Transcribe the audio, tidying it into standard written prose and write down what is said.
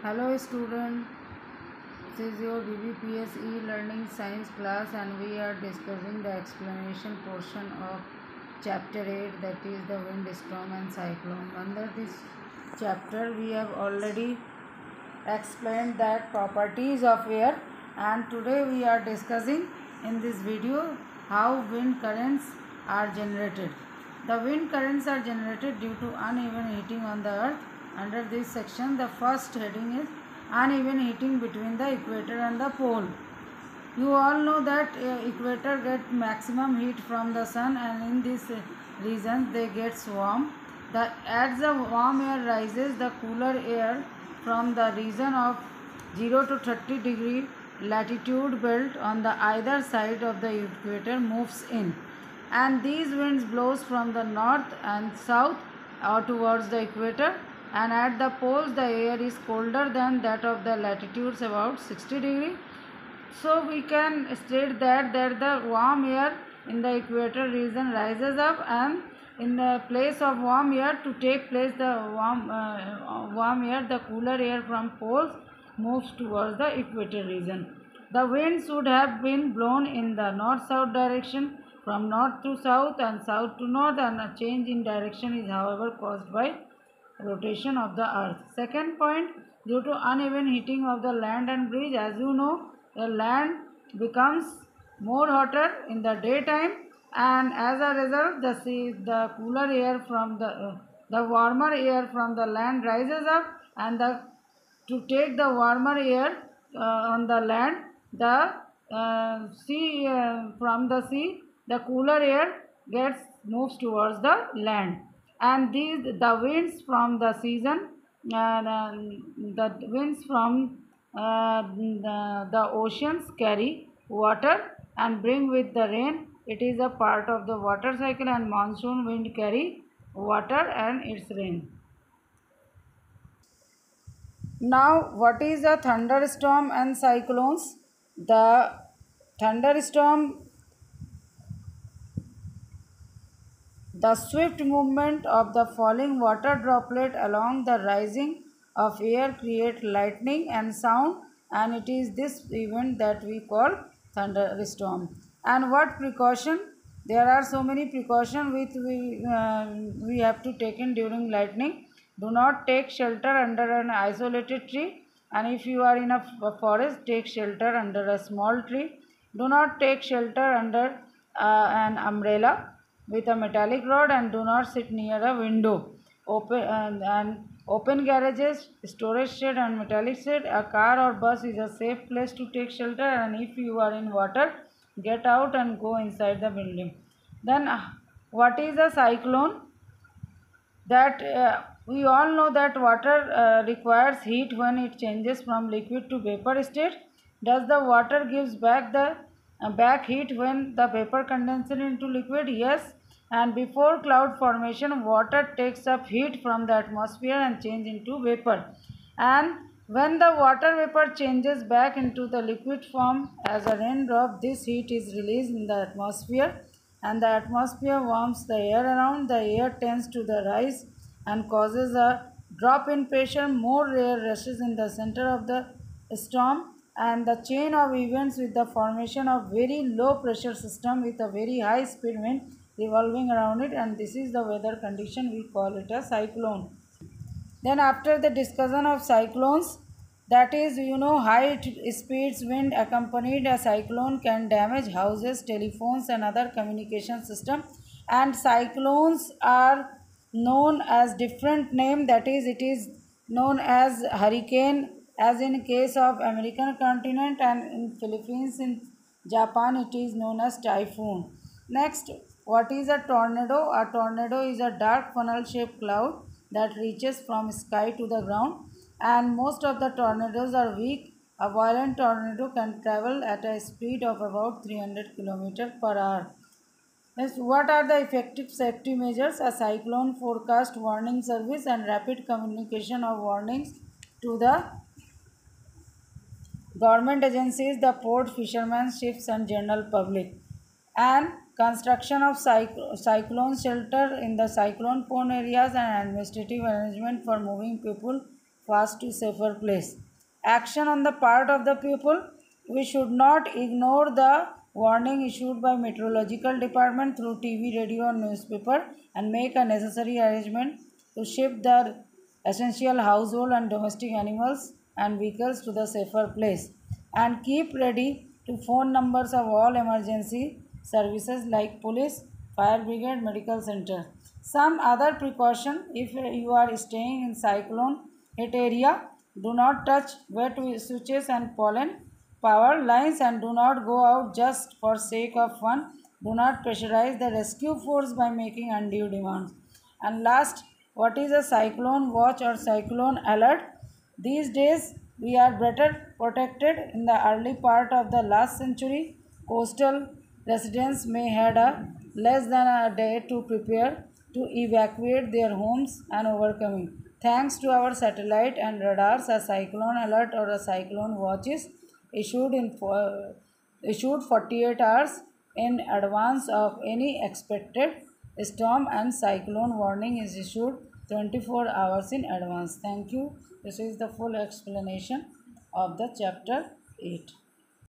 Hello student, this is your BBPS e-learning science class and we are discussing the explanation portion of chapter 8, that is the wind, storm and cyclone. Under this chapter we have already explained that properties of air, and today we are discussing in this video how wind currents are generated. The wind currents are generated due to uneven heating on the earth. Under this section, the first heading is uneven heating between the equator and the pole. You all know that equator get maximum heat from the sun, and in this region they gets warm. As the warm air rises, the cooler air from the region of 0 to 30 degree latitude belt on the either side of the equator moves in, and these winds blows from the north and south towards the equator, and at the poles the air is colder than that of the latitudes about 60 degree. So we can state that the warm air in the equator region rises up, and in the place of warm air to take place the warm air, the cooler air from poles moves towards the equator region. The wind should have been blown in the north-south direction from north to south and south to north, and a change in direction is however caused by rotation of the earth. Second point, due to uneven heating of the land and breeze. As you know, the land becomes more hotter in the daytime, and as a result the cooler air from the warmer air from the land rises up, and to take the warmer air on the land, the sea from the sea, the cooler air moves towards the land, and the winds from the season, the winds from the oceans carry water and bring with the rain. It is a part of the water cycle, and monsoon wind carry water and its rain. Now, what is a thunderstorm and cyclones? The thunderstorm, the swift movement of the falling water droplet along the rising of air create lightning and sound, and it is this event that we call thunderstorm. And what precaution? There are so many precautions which we have to take in during lightning. Do not take shelter under an isolated tree, and if you are in a forest, take shelter under a small tree. Do not take shelter under an umbrella with a metallic rod, and do not sit near a window. Open garages, storage shed and metallic shed. A car or bus is a safe place to take shelter, and if you are in water, get out and go inside the building. Then what is a cyclone? That we all know that water requires heat when it changes from liquid to vapor state. Does the water gives back the back heat when the vapor condenses into liquid? Yes. And before cloud formation, water takes up heat from the atmosphere and change into vapor, and when the water vapor changes back into the liquid form as a raindrop, this heat is released in the atmosphere, and the atmosphere warms the air around. The air tends to the rise and causes a drop in pressure. More air rushes in the center of the storm, and the chain of events with the formation of very low pressure system with a very high speed wind revolving around it, and this is the weather condition, we call it a cyclone. Then after the discussion of cyclones, that is, high speeds wind accompanied a cyclone can damage houses, telephones and other communication system, and cyclones are known as different name, that is, it is known as hurricane as in case of American continent, and in Philippines, in Japan it is known as typhoon. Next, what is a tornado? A tornado is a dark funnel shaped cloud that reaches from sky to the ground, and most of the tornadoes are weak. A violent tornado can travel at a speed of about 300 km per hour. Next, what are the effective safety measures? A cyclone forecast warning service and rapid communication of warnings to the government agencies, the port, fishermen, ships and general public. And construction of cyclone shelter in the cyclone prone areas and administrative arrangement for moving people fast to safer place. Action on the part of the people. We should not ignore the warning issued by meteorological department through TV, radio and newspaper and make a necessary arrangement to shift the essential household and domestic animals and vehicles to the safer place, and keep ready to phone numbers of all emergency services like police, fire brigade, medical center. Some other precaution: if you are staying in cyclone hit area, do not touch wet switches and pollen power lines and do not go out just for sake of fun. Do not pressurize the rescue force by making undue demands. And last, what is a cyclone watch or cyclone alert? These days, we are better protected. In the early part of the last century, coastal residents may had a less than a day to prepare to evacuate their homes and overcoming. Thanks to our satellite and radars, a cyclone alert or a cyclone watch is issued issued 48 hours in advance of any expected storm, and cyclone warning is issued 24 hours in advance. Thank you. This is the full explanation of the chapter 8.